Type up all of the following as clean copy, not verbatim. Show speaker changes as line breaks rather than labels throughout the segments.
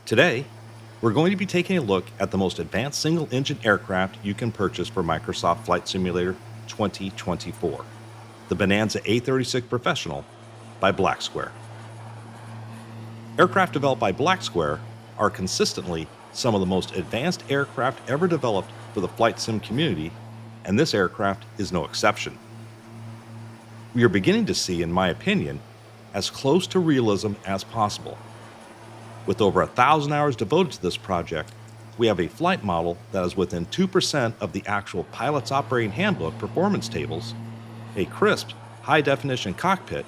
Today, we're going to be taking a look at the most advanced single-engine aircraft you can purchase for Microsoft Flight Simulator 2024, the Bonanza A36 Professional by Black Square. Aircraft developed by Black Square are consistently some of the most advanced aircraft ever developed for the flight sim community, and this aircraft is no exception. We are beginning to see, in my opinion, as close to realism as possible. With over 1,000 hours devoted to this project, we have a flight model that is within 2% of the actual pilot's operating handbook performance tables, a crisp, high-definition cockpit,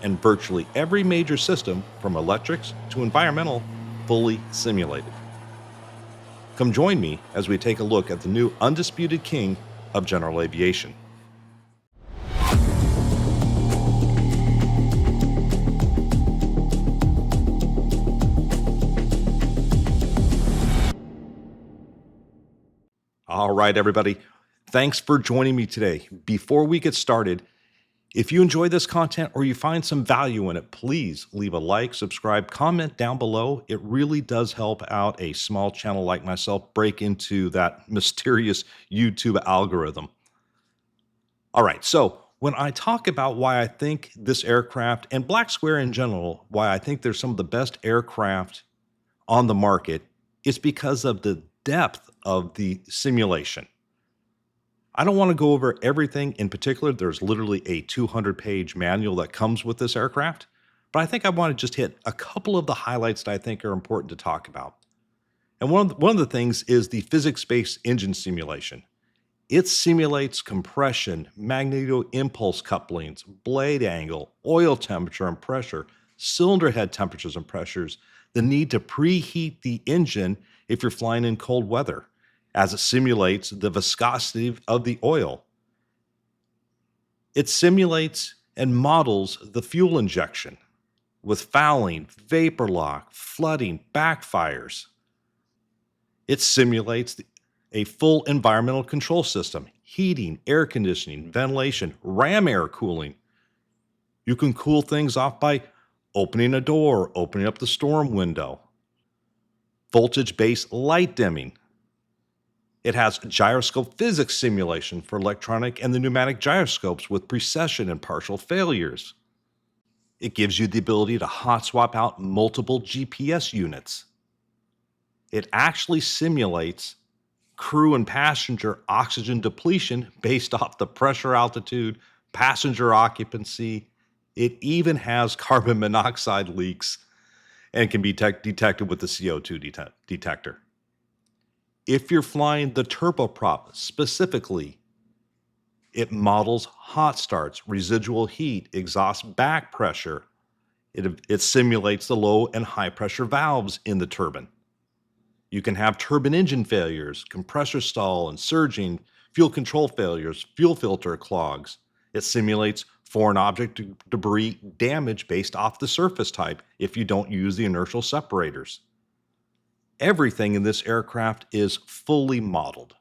and virtually every major system, from electrics to environmental, fully simulated. Come join me as we take a look at the new undisputed king of general aviation. All right, everybody. Thanks for joining me today. Before we get started, if you enjoy this content or you find some value in it, please leave a like, subscribe, comment down below. It really does help out a small channel like myself break into that mysterious YouTube algorithm. All right, so when I talk about why I think this aircraft, and Black Square in general, why I think they're some of the best aircraft on the market, it's because of the depth of the simulation. I don't want to go over everything in particular. There's literally a 200-page manual that comes with this aircraft, but I think I want to just hit a couple of the highlights that I think are important to talk about. And one of the things is the physics-based engine simulation. It simulates compression, magneto-impulse couplings, blade angle, oil temperature and pressure, cylinder head temperatures and pressures, the need to preheat the engine if you're flying in cold weather, as it simulates the viscosity of the oil. It simulates and models the fuel injection with fouling, vapor lock, flooding, backfires. It simulates a full environmental control system, heating, air conditioning, ventilation, ram air cooling. You can cool things off by opening a door, opening up the storm window. Voltage-based light dimming. It has gyroscope physics simulation for electronic and the pneumatic gyroscopes with precession and partial failures. It gives you the ability to hot swap out multiple GPS units. It actually simulates crew and passenger oxygen depletion based off the pressure, altitude, passenger occupancy. It even has carbon monoxide leaks and can be detected with the CO2 detector. If you're flying the turboprop specifically, it models hot starts, residual heat, exhaust back pressure. It simulates the low and high pressure valves in the turbine. You can have turbine engine failures, compressor stall and surging, fuel control failures, fuel filter clogs. It simulates foreign object debris damage based off the surface type if you don't use the inertial separators. Everything in this aircraft is fully modeled.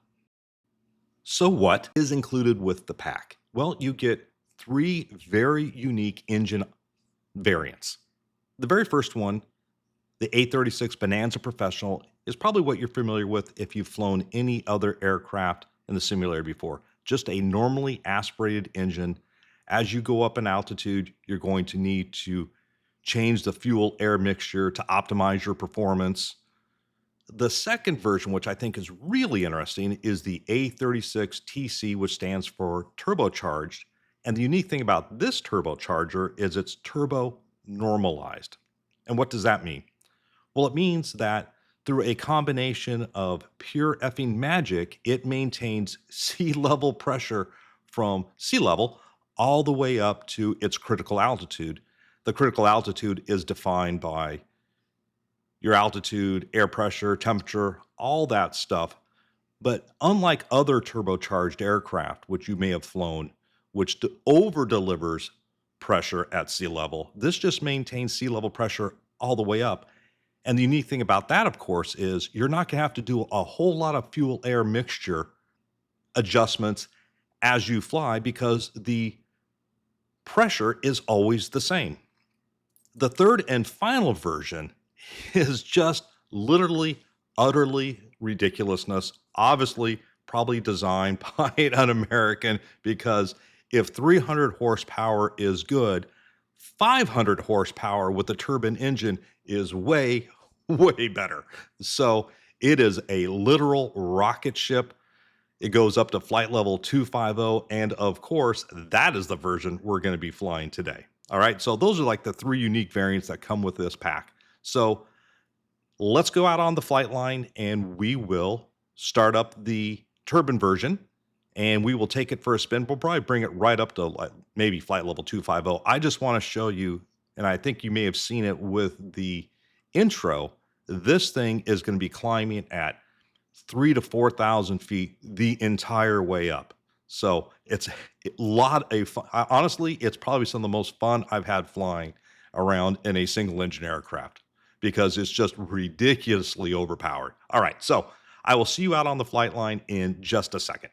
So what is included with the pack? Well, you get 3 very unique engine variants. The very first one, the A36 Bonanza Professional, is probably what you're familiar with if you've flown any other aircraft in the simulator before. Just a normally aspirated engine. As you go up in altitude, you're going to need to change the fuel-air mixture to optimize your performance. The second version, which I think is really interesting, is the A36TC, which stands for turbocharged. And the unique thing about this turbocharger is it's turbo normalized. And what does that mean? Well, it means that through a combination of pure effing magic, it maintains sea level pressure from sea level all the way up to its critical altitude. The critical altitude is defined by your altitude, air pressure, temperature, all that stuff. But unlike other turbocharged aircraft, which you may have flown, which over delivers pressure at sea level, this just maintains sea level pressure all the way up. And the unique thing about that, of course, is you're not going to have to do a whole lot of fuel-air mixture adjustments as you fly because the pressure is always the same. The third and final version is just Literally, utterly ridiculousness. Obviously, probably designed by an American, because if 300 horsepower is good, 500 horsepower with the turbine engine is way, way better. So it is a literal rocket ship. It goes up to flight level 250. And of course, that is the version we're going to be flying today. All right. So those are like the three unique variants that come with this pack. So let's go out on the flight line and we will start up the turbine version and we will take it for a spin. We'll probably bring it right up to like maybe flight level 250. I just want to show you, and I think you may have seen it with the intro, this thing is going to be climbing at 3,000 to 4,000 feet the entire way up. So it's a lot of fun. Honestly, it's probably some of the most fun I've had flying around in a single engine aircraft because it's just ridiculously overpowered. All right, so I will see you out on the flight line in just a second.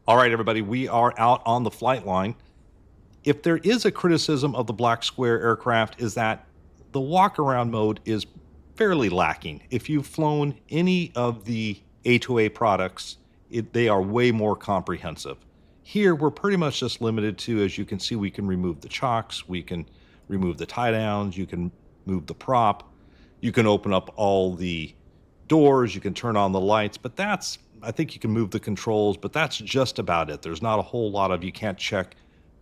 All right, everybody, we are out on the flight line. If there is a criticism of the Black Square aircraft, is that the walk-around mode is fairly lacking. If you've flown any of the A2A products, they are way more comprehensive. Here, we're pretty much just limited to, as you can see, we can remove the chocks, we can remove the tie-downs, you can move the prop, you can open up all the doors, you can turn on the lights, but that's, I think you can move the controls, but that's just about it. There's not a whole lot of, you can't check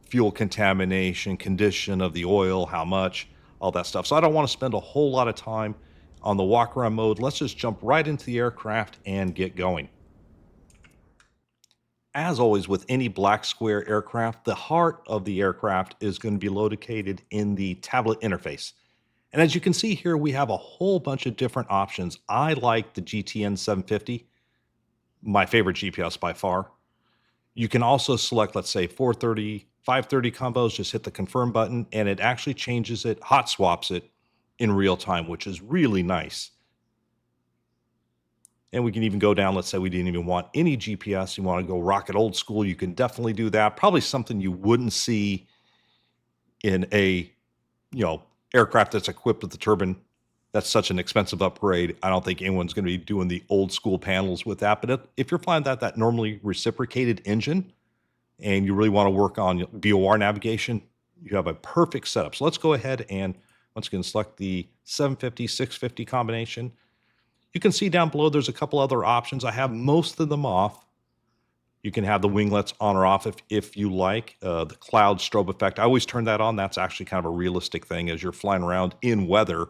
fuel contamination, condition of the oil, how much, all that stuff. So I don't want to spend a whole lot of time on the walk around mode. Let's just jump right into the aircraft and get going. As always with any Black Square aircraft, the heart of the aircraft is going to be located in the tablet interface. And as you can see here, we have a whole bunch of different options. I like the GTN 750, my favorite GPS by far. You can also select, let's say 430, 530 combos, just hit the confirm button and it actually changes it, hot swaps it in real time, which is really nice. And we can even go down, let's say we didn't even want any GPS, you want to go rocket old school, you can definitely do that. Probably something you wouldn't see in a, aircraft that's equipped with the turbine. That's such an expensive upgrade. I don't think anyone's going to be doing the old school panels with that. But if you're flying that normally reciprocated engine and you really want to work on BOR navigation, you have a perfect setup. So let's go ahead and once again select the 750, 650 combination. You can see down below there's a couple other options. I have most of them off. You can have the winglets on or off if you like. The cloud strobe effect, I always turn that on. That's actually kind of a realistic thing as you're flying around in weather.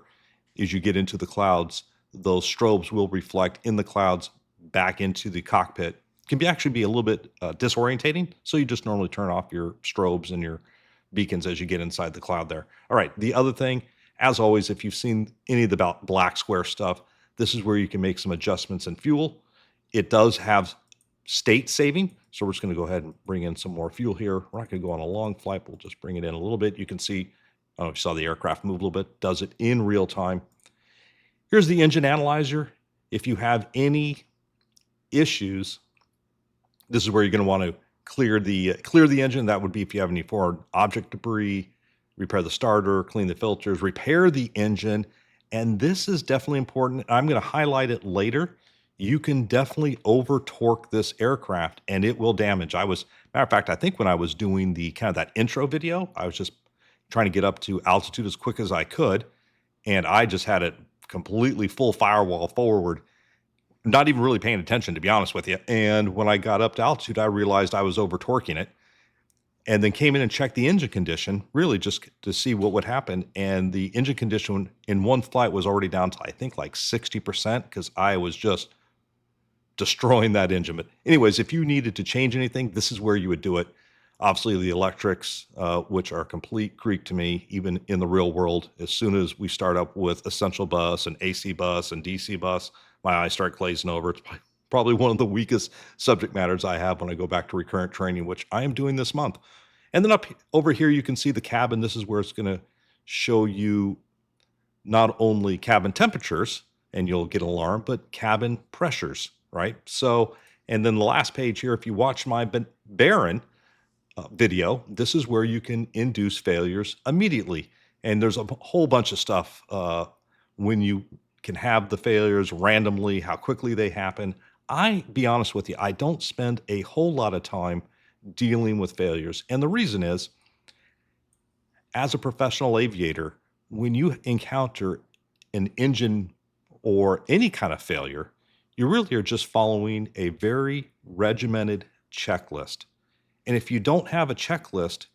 As you get into the clouds, those strobes will reflect in the clouds back into the cockpit. It can actually be a little bit disorientating, so you just normally turn off your strobes and your beacons as you get inside the cloud there. All right, the other thing, as always, if you've seen any of the Black Square stuff, this is where you can make some adjustments in fuel. It does have state saving, so we're just going to go ahead and bring in some more fuel here. We're not going to go on a long flight, we'll just bring it in a little bit. You can see, I don't know if you saw the aircraft move a little bit, does it in real time. Here's the engine analyzer. If you have any issues, this is where you're going to want to clear the engine. That would be if you have any foreign object debris, repair the starter, clean the filters, repair the engine. And this is definitely important. I'm going to highlight it later. You can definitely over torque this aircraft and it will damage. Matter of fact, I think when I was doing the kind of that intro video, I was just trying to get up to altitude as quick as I could. And I just had it completely full firewall forward, not even really paying attention, to be honest with you. And when I got up to altitude, I realized I was over torquing it and then came in and checked the engine condition, really just to see what would happen. And the engine condition in one flight was already down to, I think, like 60% because I was just destroying that engine. But anyways, if you needed to change anything, this is where you would do it. Obviously, the electrics, which are complete Greek to me, even in the real world, as soon as we start up with essential bus and AC bus and DC bus, my eyes start glazing over. It's probably one of the weakest subject matters I have when I go back to recurrent training, which I am doing this month. And then up over here, you can see the cabin. This is where it's going to show you not only cabin temperatures, and you'll get an alarm, but cabin pressures, right? So, and then the last page here, if you watch my Baron video, this is where you can induce failures immediately. And there's a whole bunch of stuff when you can have the failures randomly, how quickly they happen. Be honest with you, I don't spend a whole lot of time dealing with failures. And the reason is, as a professional aviator, when you encounter an engine or any kind of failure, you really are just following a very regimented checklist. And if you don't have a checklist,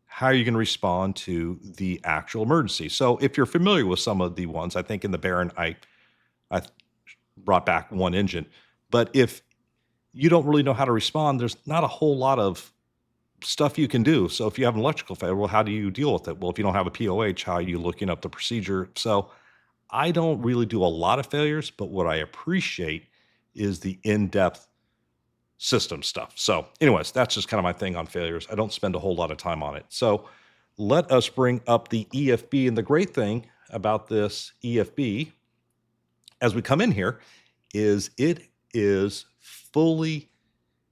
how are you going to respond to the actual emergency? So if you're familiar with some of the ones, I think in the Baron, I brought back one engine. But if you don't really know how to respond, there's not a whole lot of stuff you can do. So if you have an electrical failure, well, how do you deal with it? Well, if you don't have a POH, how are you looking up the procedure? So I don't really do a lot of failures, but what I appreciate is the in-depth system stuff. So anyways, that's just kind of my thing on failures. I don't spend a whole lot of time on it. So let us bring up the EFB. And the great thing about this EFB, as we come in here, is it is fully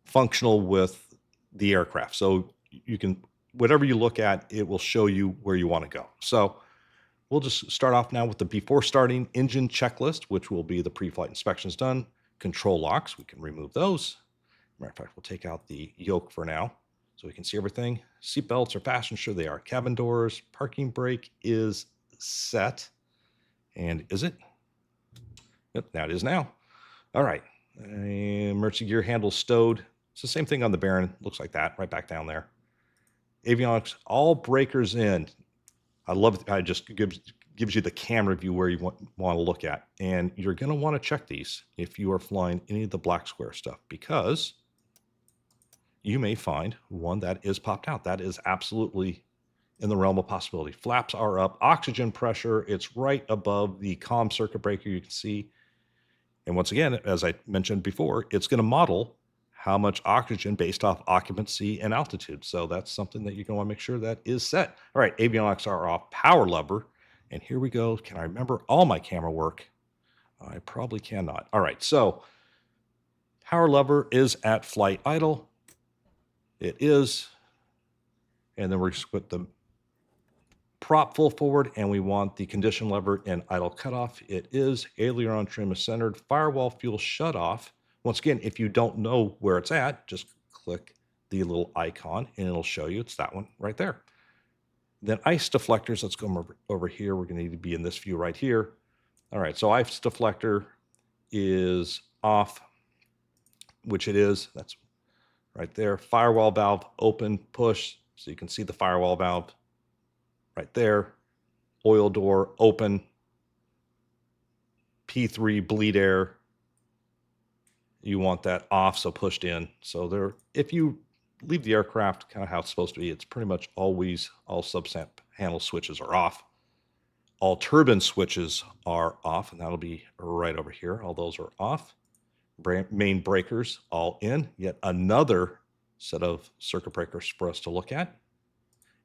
functional with the aircraft. So you can, whatever you look at, it will show you where you want to go. So we'll just start off now with the before starting engine checklist, which will be the pre-flight inspections done. Control locks, we can remove those. Matter of fact, we'll take out the yoke for now so we can see everything. Seat belts are fastened, sure they are. Cabin doors, parking brake is set. And is it? Yep, that is now. All right. Emergency gear handle stowed. It's the same thing on the Baron. Looks like that, right back down there. Avionics, all breakers in. I love it. It just gives you the camera view where you want to look at. And you're going to want to check these if you are flying any of the Black Square stuff, because you may find one that is popped out. That is absolutely in the realm of possibility. Flaps are up. Oxygen pressure, it's right above the comm circuit breaker, you can see. And once again, as I mentioned before, it's going to model how much oxygen based off occupancy and altitude. So that's something that you're going to want to make sure that is set. All right, avionics are off. Power lever. And here we go. Can I remember all my camera work? I probably cannot. All right, so power lever is at flight idle. It is. And then we're just put the prop full forward, and we want the condition lever in idle cutoff. It is. Aileron trim is centered. Firewall fuel shut off. Once again, if you don't know where it's at, just click the little icon and it'll show you. It's that one right there. Then ice deflectors. Let's go over here. We're going to need to be in this view right here. All right, so ice deflector is off, which it is. That's right there. Firewall valve open, push. So you can see the firewall valve right there. Oil door open. P3 bleed air. You want that off, so pushed in. So there, if you leave the aircraft kind of how it's supposed to be, it's pretty much always all subsap handle switches are off. All turbine switches are off, and that'll be right over here. All those are off. Main breakers all in. Yet another set of circuit breakers for us to look at.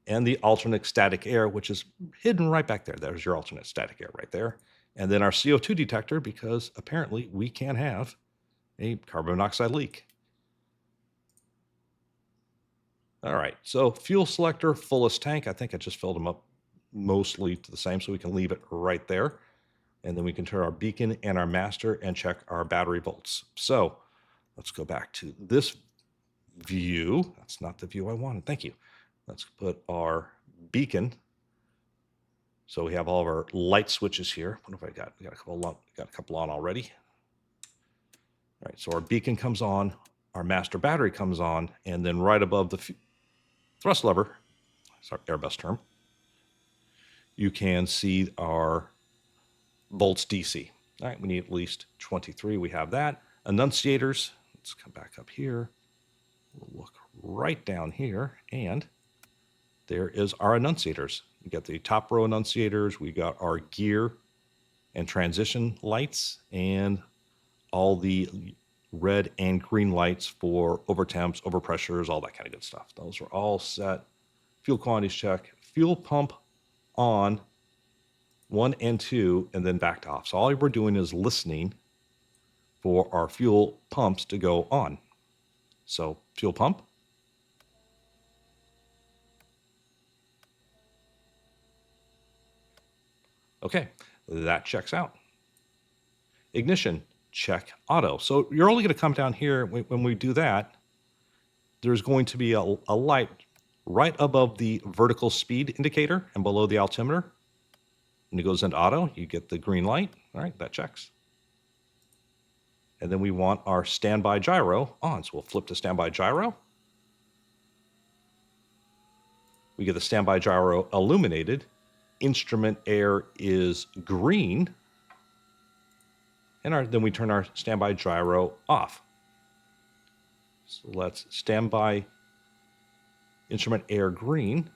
And the alternate static air, which is hidden right back there. There's your alternate static air right there. And then our CO2 detector, because apparently we can have a carbon monoxide leak. All right, so fuel selector, fullest tank. I think I just filled them up mostly to the same, so we can leave it right there. And then we can turn our beacon and our master and check our battery volts. So let's go back to this view. That's not the view I wanted. Thank you. Let's put our beacon. So we have all of our light switches here. What have I got? We got a couple on already. All right, so our beacon comes on, our master battery comes on, and then right above the thrust lever, sorry, Airbus term, you can see our volts DC. All right, we need at least 23. We have that. Annunciators. Let's come back up here. We'll look right down here, and there is our annunciators. We got the top row annunciators. We got our gear and transition lights, and all the red and green lights for overtemps, overpressures, all that kind of good stuff. Those are all set. Fuel quantities check. Fuel pump on 1 and 2, and then back to off. So all we're doing is listening for our fuel pumps to go on. So fuel pump. Okay, that checks out. Ignition, check auto. So you're only going to come down here when we do that. There's going to be a light right above the vertical speed indicator and below the altimeter. When it goes into auto, you get the green light. All right, that checks. And then we want our standby gyro on. So we'll flip to standby gyro. We get the standby gyro illuminated. Instrument air is green. And then we turn our standby gyro off. So let's standby instrument air green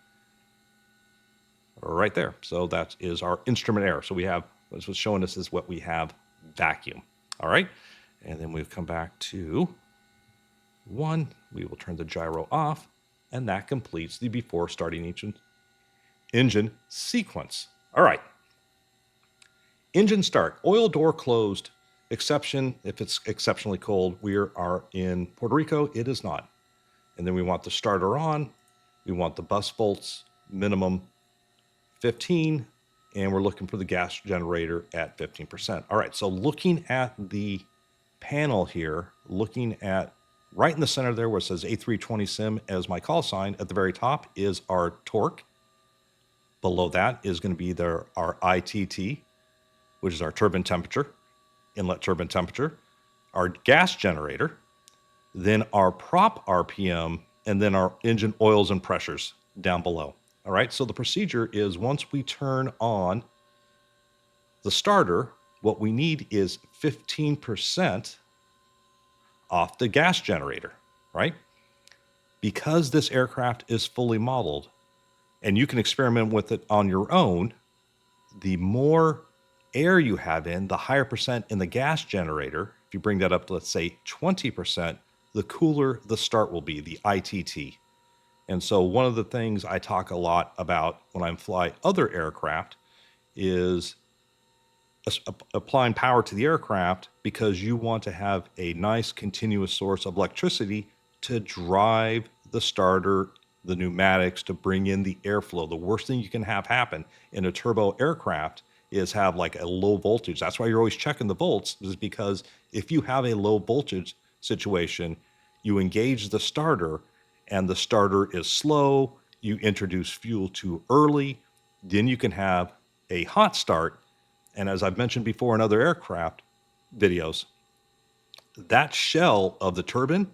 right there. So that is our instrument air. So we have, what's showing us is what we have vacuum. All right. And then we've come back to 1. We will turn the gyro off, and that completes the before starting engine sequence. All right. Engine start. Oil door closed. Exception if it's exceptionally cold. We are in Puerto Rico. It is not. And then we want the starter on. We want the bus volts minimum 15, and we're looking for the gas generator at 15%. All right, so looking at the panel here, looking at right in the center there where it says A320 sim as my call sign, at the very top is our torque. Below that is going to be our ITT, which is our turbine temperature, inlet turbine temperature, our gas generator, then our prop RPM, and then our engine oils and pressures down below. All right, so the procedure is once we turn on the starter, what we need is 15% off the gas generator, right? Because this aircraft is fully modeled, and you can experiment with it on your own, the more air you have in, the higher percent in the gas generator. If you bring that up to, let's say, 20%, the cooler the start will be, the ITT. And so one of the things I talk a lot about when I fly other aircraft is applying power to the aircraft because you want to have a nice continuous source of electricity to drive the starter, the pneumatics, to bring in the airflow. The worst thing you can have happen in a turbo aircraft is have like a low voltage. That's why you're always checking the volts, is because if you have a low voltage situation, you engage the starter and the starter is slow, you introduce fuel too early, then you can have a hot start. And as I've mentioned before in other aircraft videos, that shell of the turbine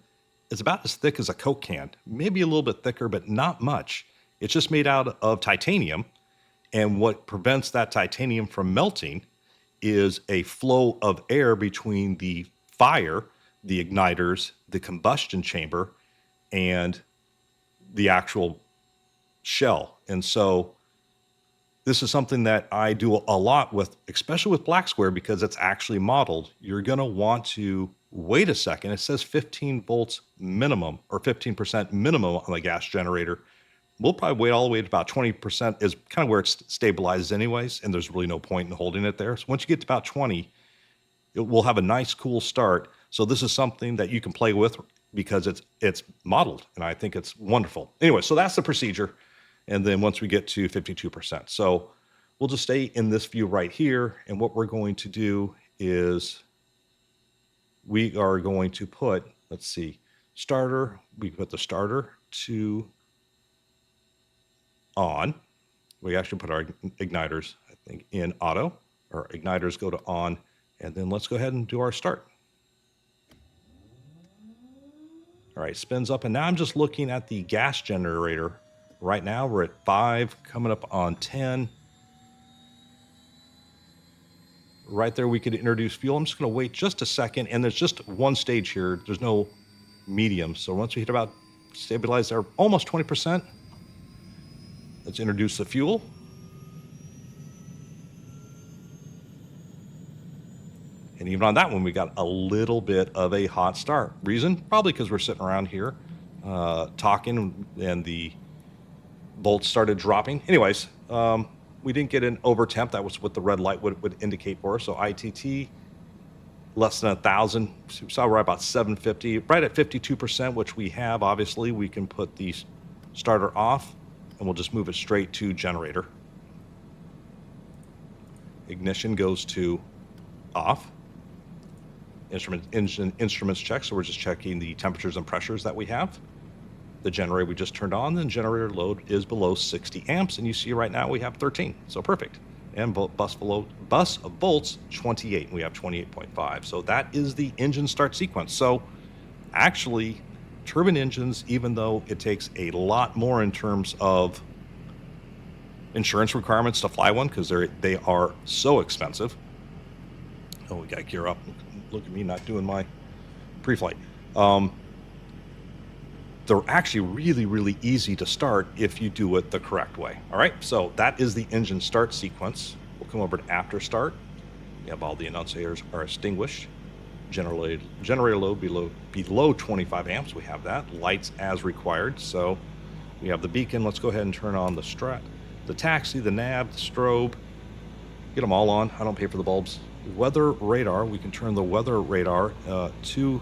is about as thick as a Coke can, maybe a little bit thicker, but not much. It's just made out of titanium. And what prevents that titanium from melting is a flow of air between the fire, the igniters, the combustion chamber, and the actual shell. And so this is something that I do a lot with, especially with Black Square, because it's actually modeled. You're going to want to wait a second. It says 15 volts minimum, or 15% minimum on the gas generator. We'll probably wait all the way to about 20% is kind of where it stabilizes anyways, and there's really no point in holding it there. So once you get to about 20, it will have a nice cool start. So this is something that you can play with because it's modeled, and I think it's wonderful. Anyway, so that's the procedure. And then once we get to 52%. So we'll just stay in this view right here. And what we're going to do is we are going to put, let's see, starter. We put the starter to on. We actually put our igniters, I think, in auto. Our igniters go to on. And then let's go ahead and do our start. All right, spins up. And now I'm just looking at the gas generator. Right now we're at 5, coming up on 10. Right there we could introduce fuel. I'm just going to wait just a second, and there's just one stage here. There's no medium. So once we hit about stabilize there, almost 20%, let's introduce the fuel. And even on that one, we got a little bit of a hot start. Reason? Probably because we're sitting around here talking, and the volts started dropping. Anyways, we didn't get an over temp. That was what the red light would indicate for us. So ITT, less than 1,000. So we saw right about 750, right at 52%, which we have. Obviously, we can put the starter off, and we'll just move it straight to generator. Ignition goes to off. engine instruments check, so we're just checking the temperatures and pressures that we have. The generator we just turned on, the generator load is below 60 amps, and you see right now we have 13, so perfect. And bus volts 28, we have 28.5. So that is the engine start sequence. So actually, turbine engines, even though it takes a lot more in terms of insurance requirements to fly one, because they are so expensive. Oh, we got to gear up. Look at me not doing my pre-flight. They're actually really, really easy to start if you do it the correct way. All right, so that is the engine start sequence. We'll come over to after start. You have all the annunciators are extinguished. Generator load below 25 amps. We have that. Lights as required. So we have the beacon. Let's go ahead and turn on the taxi, the nav, the strobe. Get them all on. I don't pay for the bulbs. Weather radar. We can turn the weather radar to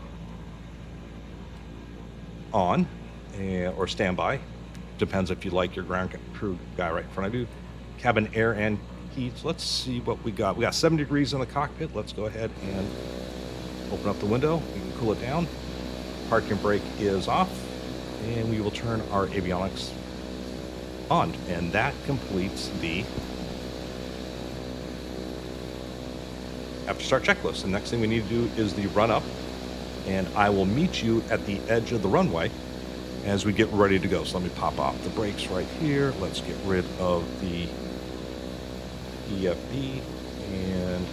on or standby. Depends if you like your ground crew guy right in front of you. Cabin air and heat. So let's see what we got. We got 7 degrees in the cockpit. Let's go ahead and open up the window. We can cool it down. Parking brake is off, and we will turn our avionics on, and that completes the after start checklist. The next thing we need to do is the run up, and I will meet you at the edge of the runway as we get ready to go. So let me pop off the brakes right here. Let's get rid of the EFB, and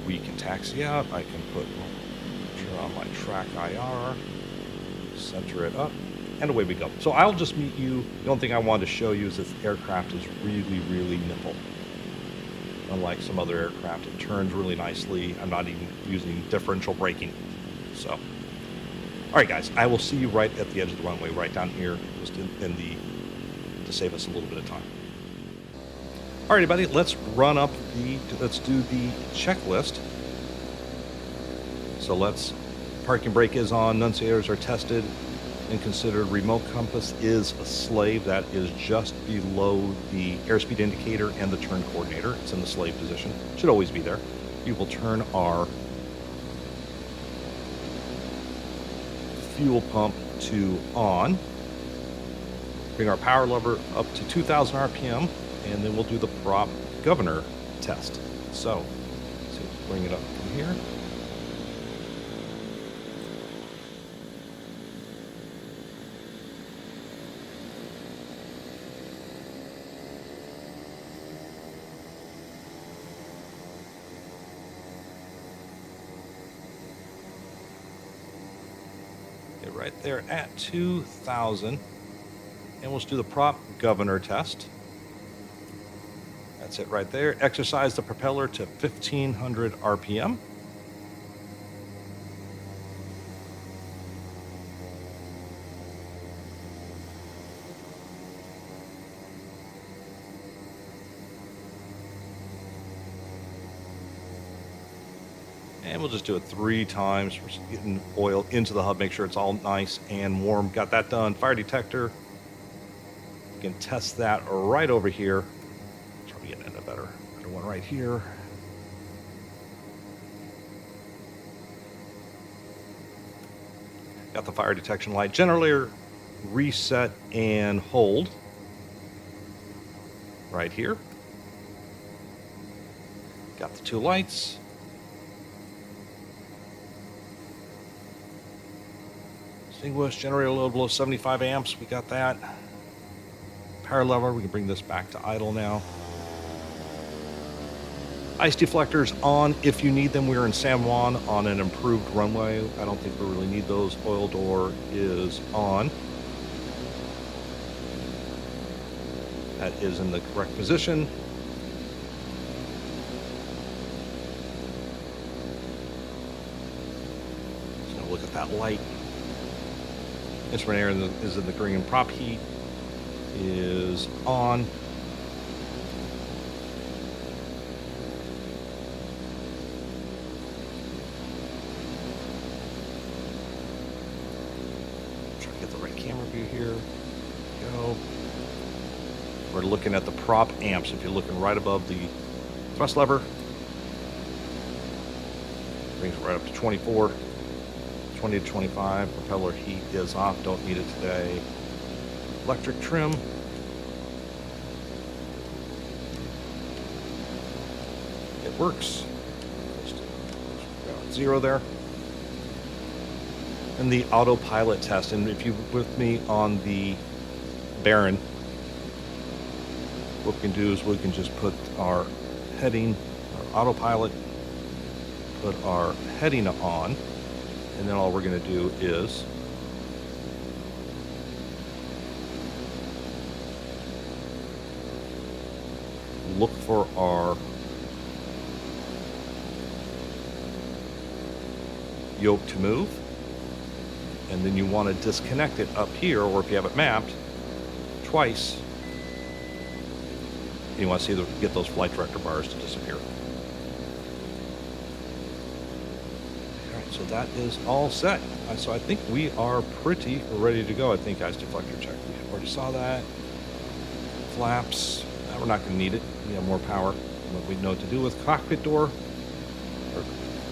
we can taxi out. I can turn on my track IR, center it up, and away we go. So I'll just meet you. The only thing I wanted to show you is this aircraft is really, really nimble. Unlike some other aircraft, it turns really nicely. I'm not even using differential braking. So, all right, guys, I will see you right at the edge of the runway, right down here, just to save us a little bit of time. All right, everybody, let's do the checklist. So parking brake is on, annunciators are tested and considered. Remote compass is a slave. That is just below the airspeed indicator and the turn coordinator. It's in the slave position. Should always be there. We will turn our fuel pump to on. Bring our power lever up to 2,000 RPM, and then we'll do the prop governor test. So let's bring it up from here. Get right there at 2,000, and we'll just do the prop governor test. That's it right there. Exercise the propeller to 1,500 RPM. And we'll just do it 3 times. We're just getting oil into the hub, make sure it's all nice and warm. Got that done. Fire detector. You can test that right over here. Try to get a better one right here. Got the fire detection light. Generator reset and hold right here. Got the 2 lights. Extinguish, generator load below 75 amps. We got that. Power lever. We can bring this back to idle now. Ice deflectors on if you need them. We're in San Juan on an improved runway. I don't think we really need those. Oil door is on. That is in the correct position. Just gonna look at that light. Instrument air is in the green. Prop heat is on. Try to get the right camera view here. Go. We're looking at the prop amps. If you're looking right above the thrust lever, brings it right up to 24, 20 to 25. Propeller heat is off, don't need it today. Electric trim. It works. Got 0 there. And the autopilot test, and if you're with me on the Baron, what we can do is we can just put our heading, our autopilot, put our heading on, and then all we're going to do is look for our yoke to move, and then you want to disconnect it up here, or if you have it mapped, twice. You want to see get those flight director bars to disappear. All right, so that is all set. So I think we are pretty ready to go. I think, guys, deflector check. We already saw that. Flaps. We're not going to need it. We have more power than what we know what to do with. Cockpit door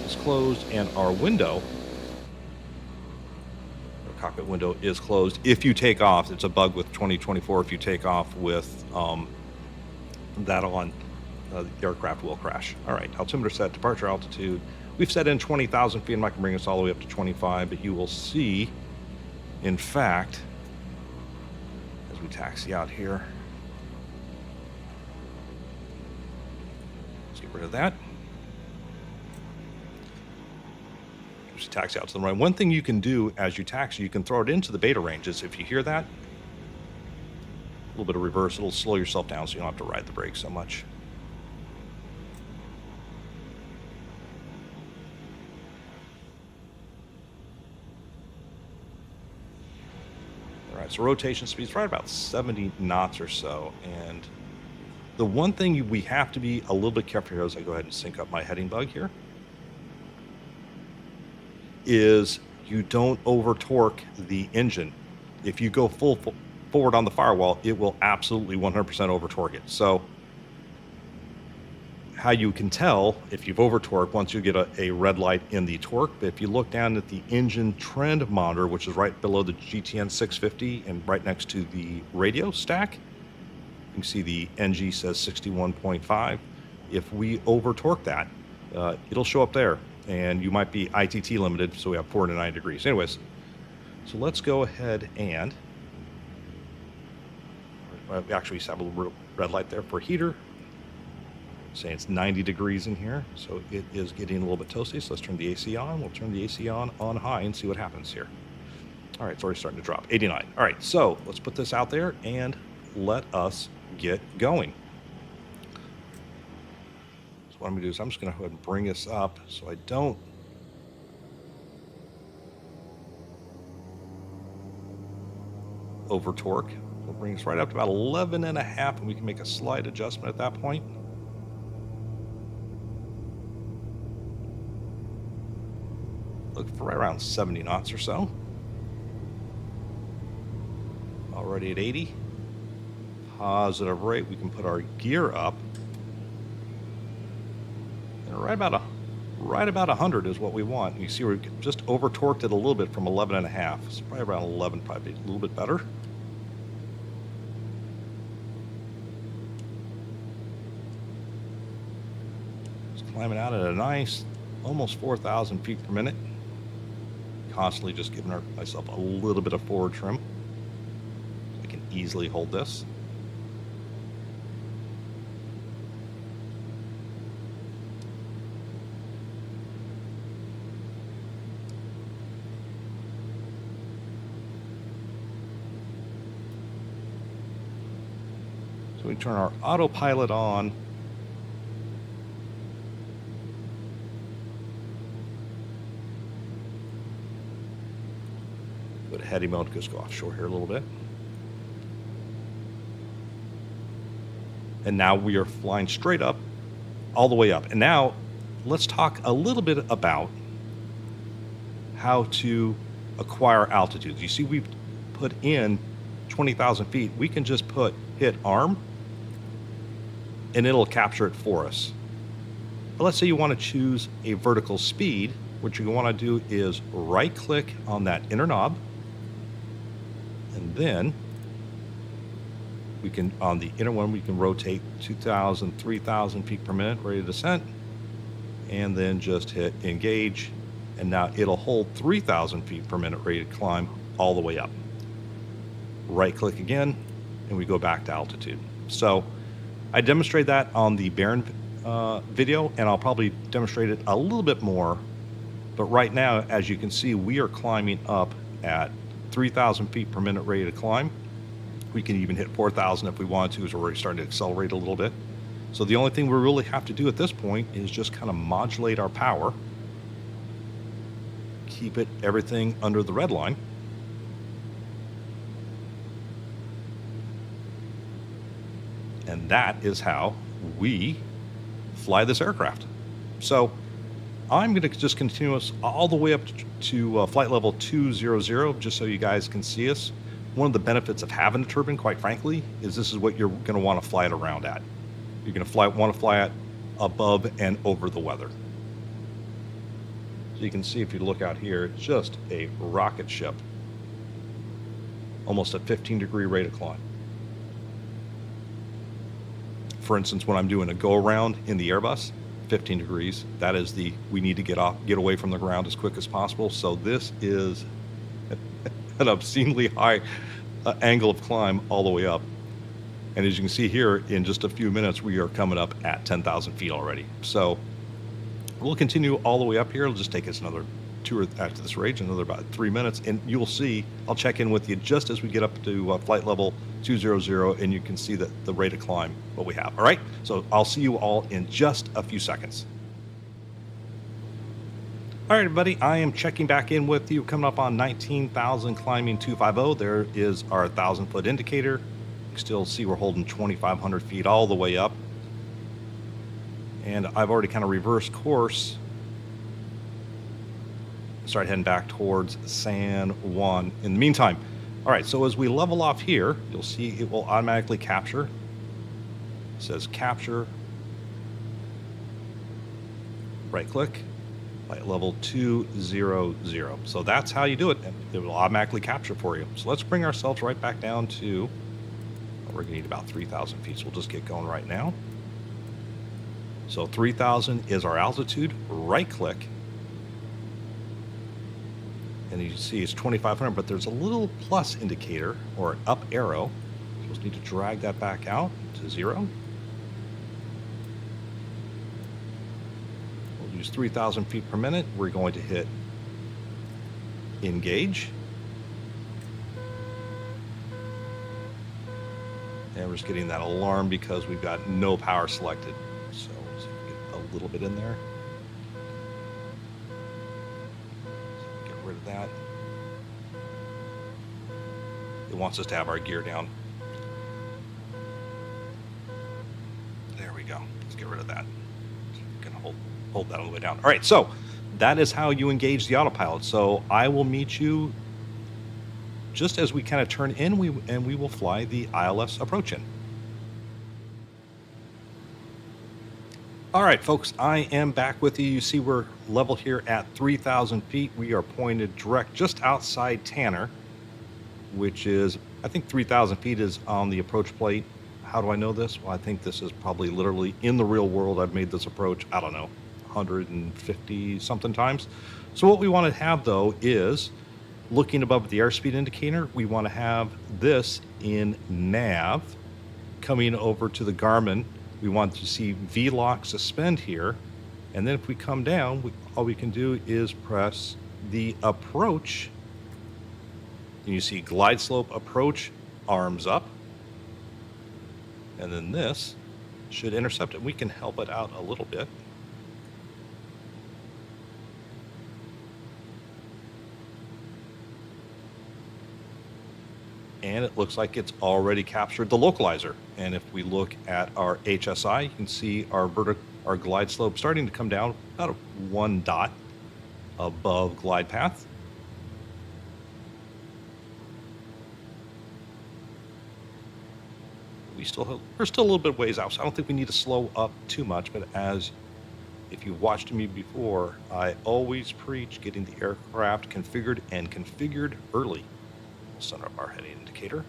is closed, and our window. Our cockpit window is closed. If you take off, it's a bug with 2024. If you take off with that on, the aircraft will crash. All right, altimeter set, departure altitude. We've set in 20,000 feet, and I can bring us all the way up to 25, but you will see, in fact, as we taxi out here, let's get rid of that. Just taxi out to the right. One thing you can do as you taxi, you can throw it into the beta ranges. If you hear that, a little bit of reverse, it'll slow yourself down so you don't have to ride the brakes so much. All right, so rotation speed's right about 70 knots or so. And the one thing we have to be a little bit careful here as I go ahead and sync up my heading bug here is you don't over torque the engine. If you go full forward on the firewall, it will absolutely 100% over torque it. So how you can tell if you've over torqued, once you get a red light in the torque, but if you look down at the engine trend monitor, which is right below the GTN 650 and right next to the radio stack, you can see the NG says 61.5. If we over torque that, it'll show up there, and you might be ITT limited, so we have 4 to 9 degrees. Anyways, so let's go ahead and we actually have a little red light there for heater, saying it's 90 degrees in here, so it is getting a little bit toasty. So let's turn the AC on. We'll turn the AC on high and see what happens here. All right, it's already starting to drop, 89. All right, so let's put this out there and let us get going. So what I'm gonna do is I'm just gonna go ahead and bring this up so I don't over torque. We'll bring us right up to about 11 and a half, and we can make a slight adjustment at that point. Look for right around 70 knots or so. Already at 80. Positive rate. We can put our gear up. And right about 100 is what we want. You see we just over torqued it a little bit from 11 and a half. So probably around 11, probably a little bit better. Just climbing out at a nice, almost 4,000 feet per minute. Constantly just giving myself a little bit of forward trim. I can easily hold this. So we turn our autopilot on. Go to heady mode, just go offshore here a little bit. And now we are flying straight up, all the way up. And now let's talk a little bit about how to acquire altitudes. You see, we've put in 20,000 feet. We can just hit arm, and it'll capture it for us. But let's say you want to choose a vertical speed. What you want to do is right click on that inner knob, and then we can, on the inner one, we can rotate 2,000, 3,000 feet per minute, ready to descent, and then just hit engage. And now it'll hold 3,000 feet per minute, ready to climb all the way up. Right click again, and we go back to altitude. So I demonstrate that on the Barron video, and I'll probably demonstrate it a little bit more. But right now, as you can see, we are climbing up at 3,000 feet per minute, ready to climb. We can even hit 4,000 if we want to, as we're already starting to accelerate a little bit. So the only thing we really have to do at this point is just kind of modulate our power, keep it everything under the red line. And that is how we fly this aircraft. So I'm going to just continue us all the way up to flight level 200, just so you guys can see us. One of the benefits of having a turbine, quite frankly, is this is what you're going to want to fly it around at. You're going to want to fly it above and over the weather. So you can see, if you look out here, it's just a rocket ship, almost a 15-degree rate of climb. For instance, when I'm doing a go-around in the Airbus, 15 degrees, that is we need to get away from the ground as quick as possible. So this is an obscenely high angle of climb all the way up. And as you can see here, in just a few minutes, we are coming up at 10,000 feet already. So we'll continue all the way up here. It'll just take us another after this range, another about 3 minutes. And you'll see, I'll check in with you just as we get up to flight level 200, and you can see that the rate of climb, what we have. All right, so I'll see you all in just a few seconds. All right, everybody, I am checking back in with you, coming up on 19,000, climbing 250. There is our 1,000-foot indicator. You can still see we're holding 2,500 feet all the way up. And I've already kind of reversed course. Start heading back towards San Juan. In the meantime, all right, so as we level off here, you'll see it will automatically capture. It says capture. Right click, flight level 200. So that's how you do it, and it will automatically capture for you. So let's bring ourselves right back down to, we're gonna need about 3,000 feet, so we'll just get going right now. So 3,000 is our altitude. Right click, and you see it's 2,500, but there's a little plus indicator or an up arrow. So we'll need to drag that back out to 0. We'll use 3,000 feet per minute. We're going to hit engage. And we're just getting that alarm because we've got no power selected. So let's see if we get a little bit in there. Rid of that. It wants us to have our gear down. There we go. Let's get rid of that. Gonna hold that all the way down. All right, so that is how you engage the autopilot. So I will meet you just as we kind of turn in, and we will fly the ILS Approach in. All right, folks, I am back with you. You see we're level here at 3,000 feet. We are pointed direct just outside Tanner, which is, I think 3,000 feet is on the approach plate. How do I know this? Well, I think this is probably literally in the real world. I've made this approach, I don't know, 150 something times. So what we want to have, though, is looking above the airspeed indicator, we want to have this in nav coming over to the Garmin. We want to see V-lock suspend here. And then if we come down, all we can do is press the approach. And you see glide slope approach, arms up. And then this should intercept it. We can help it out a little bit. And it looks like it's already captured the localizer. And if we look at our HSI, you can see our glide slope starting to come down about 1 dot above glide path. We we're still a little bit ways out, so I don't think we need to slow up too much. But if you watched me before, I always preach getting the aircraft configured early. We'll set up our heading indicator.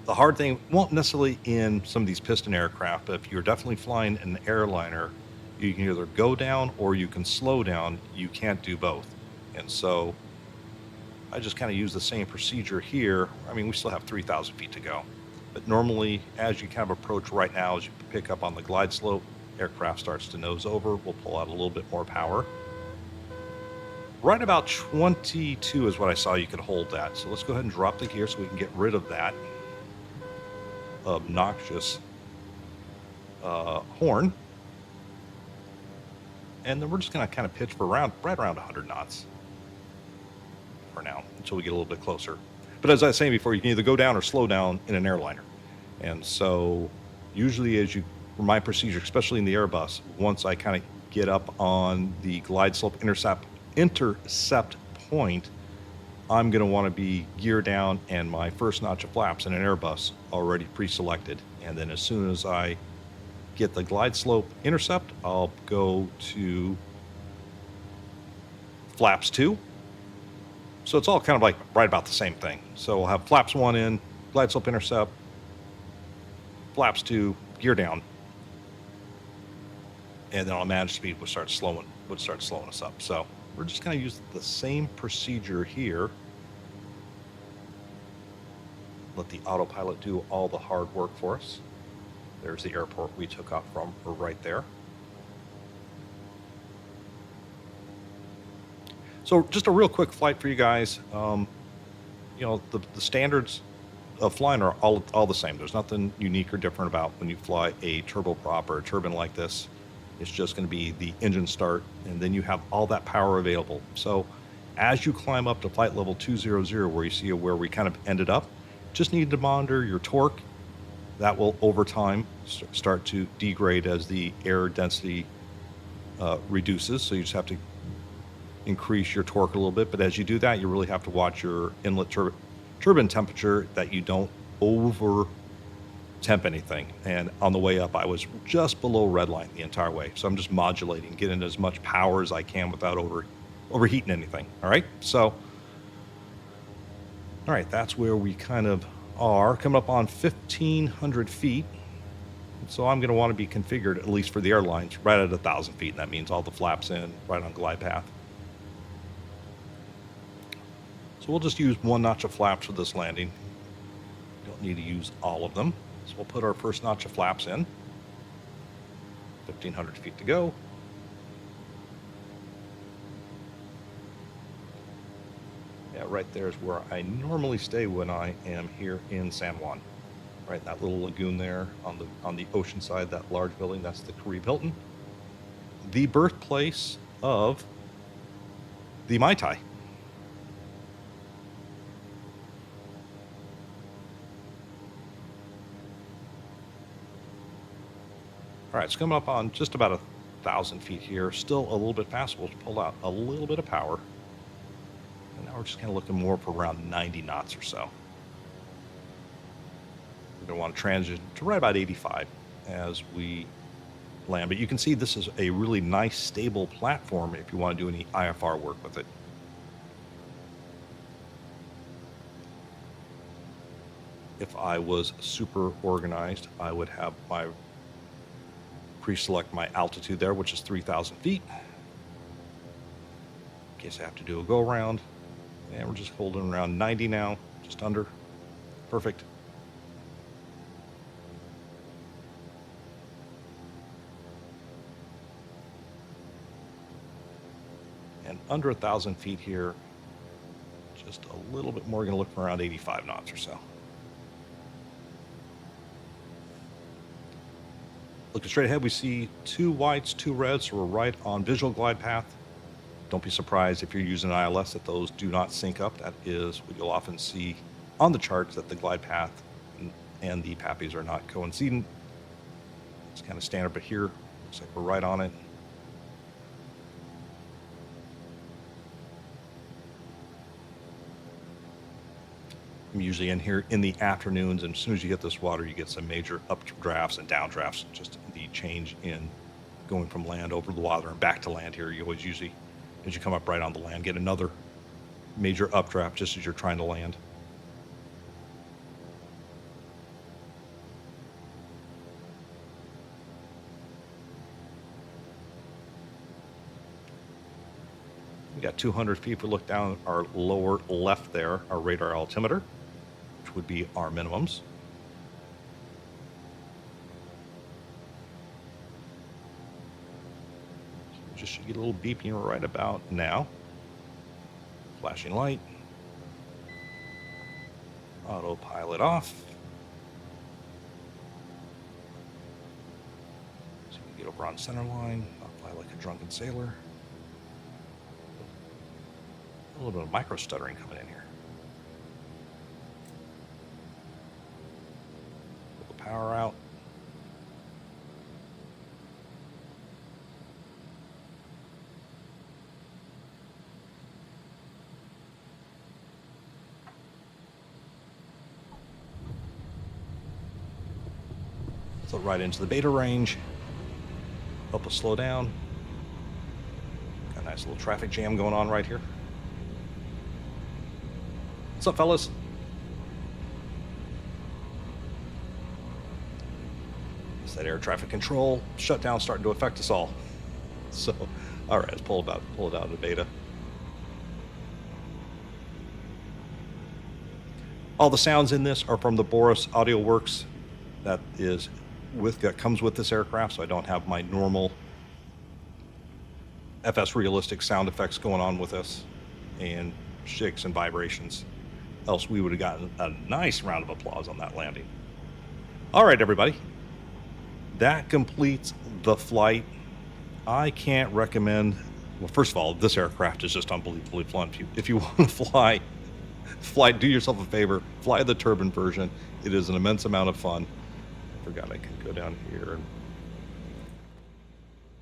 The hard thing, won't necessarily in some of these piston aircraft, but if you're definitely flying an airliner, you can either go down or you can slow down. You can't do both. And so I just kind of use the same procedure here. I mean, we still have 3,000 feet to go. But normally, as you kind of approach right now, as you pick up on the glide slope, aircraft starts to nose over. We'll pull out a little bit more power. Right about 22 is what I saw you could hold that. So let's go ahead and drop the gear so we can get rid of that obnoxious horn. And then we're just going to kind of pitch for right around 100 knots for now until we get a little bit closer. But as I was saying before, you can either go down or slow down in an airliner. And so usually for my procedure, especially in the Airbus, once I kind of get up on the glide slope intercept point, I'm going to want to be gear down and my first notch of flaps in an Airbus already pre-selected. And then as soon as I get the glide slope intercept, I'll go to flaps 2. So it's all kind of like right about the same thing. So we'll have flaps 1 in, glide slope intercept, flaps 2, gear down, and then on managed speed would start slowing us up. So we're just going to use the same procedure here. Let the autopilot do all the hard work for us. There's the airport we took off from, right there. So just a real quick flight for you guys. You know, the standards of flying are all the same. There's nothing unique or different about when you fly a turboprop or a turbine like this. It's just going to be the engine start, and then you have all that power available. So as you climb up to flight level 200, where you see where we kind of ended up, just need to monitor your torque. That will, over time, start to degrade as the air density reduces. So you just have to increase your torque a little bit. But as you do that, you really have to watch your inlet turbine temperature, that you don't over temp anything. And on the way up, I was just below red line the entire way. So I'm just modulating, getting as much power as I can without overheating anything. All right. So, all right, that's where we kind of are, coming up on 1,500 feet. So I'm going to want to be configured, at least for the airlines, right at 1,000 feet. And that means all the flaps in, right on glide path. So we'll just use 1 notch of flaps for this landing. Don't need to use all of them. So we'll put our first notch of flaps in. 1,500 feet to go. Yeah, right there is where I normally stay when I am here in San Juan. Right, that little lagoon there on the ocean side, that large building, that's the Caribe Hilton, the birthplace of the Mai Tai. All right, it's coming up on just about 1,000 feet here. Still a little bit fast. We'll pull out a little bit of power. And now we're just kind of looking more for around 90 knots or so. We're going to want to transition to right about 85 as we land. But you can see this is a really nice, stable platform if you want to do any IFR work with it. If I was super organized, I would have my pre-select my altitude there, which is 3,000 feet. In case I have to do a go-around. And we're just holding around 90 now, just under. Perfect. And under 1,000 feet here, just a little bit more, going to look for around 85 knots or so. Looking straight ahead, we see 2 whites, 2 reds, so we're right on visual glide path. Don't be surprised if you're using an ILS that those do not sync up. That is what you'll often see on the charts, that the glide path and the PAPIs are not coincident. It's kind of standard, but here, looks like we're right on it. I'm usually in here in the afternoons, and as soon as you hit this water, you get some major updrafts and downdrafts. Just the change in going from land over the water and back to land here. You always usually, as you come up right on the land, get another major updraft just as you're trying to land. We got 200 feet. If we look down our lower left there, our radar altimeter, which would be our minimums. So just should get a little beeping right about now. Flashing light. Autopilot off. So we can get over on center line, not fly like a drunken sailor. A little bit of micro stuttering coming in here. Pull the power out. So right into the beta range. Help us slow down. Got a nice little traffic jam going on right here. What's up, fellas? It's that air traffic control shutdown starting to affect us all. So, all right, let's pull it out of the beta. All the sounds in this are from the Boris Audio Works that comes with this aircraft, so I don't have my normal FS realistic sound effects going on with this, and shakes and vibrations. Else we would have gotten a nice round of applause on that landing. All right, everybody. That completes the flight. I can't recommend, well, first of all, this aircraft is just unbelievably fun. If you want to fly, do yourself a favor, fly the turbine version. It is an immense amount of fun. I forgot I can go down here and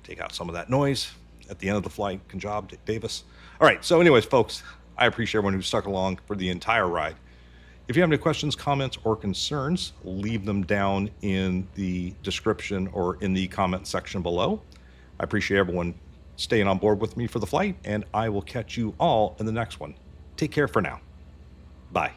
take out some of that noise at the end of the flight. Good job, Davis. All right, so anyways, folks, I appreciate everyone who stuck along for the entire ride. If you have any questions, comments, or concerns, leave them down in the description or in the comment section below. I appreciate everyone staying on board with me for the flight, and I will catch you all in the next one. Take care for now. Bye.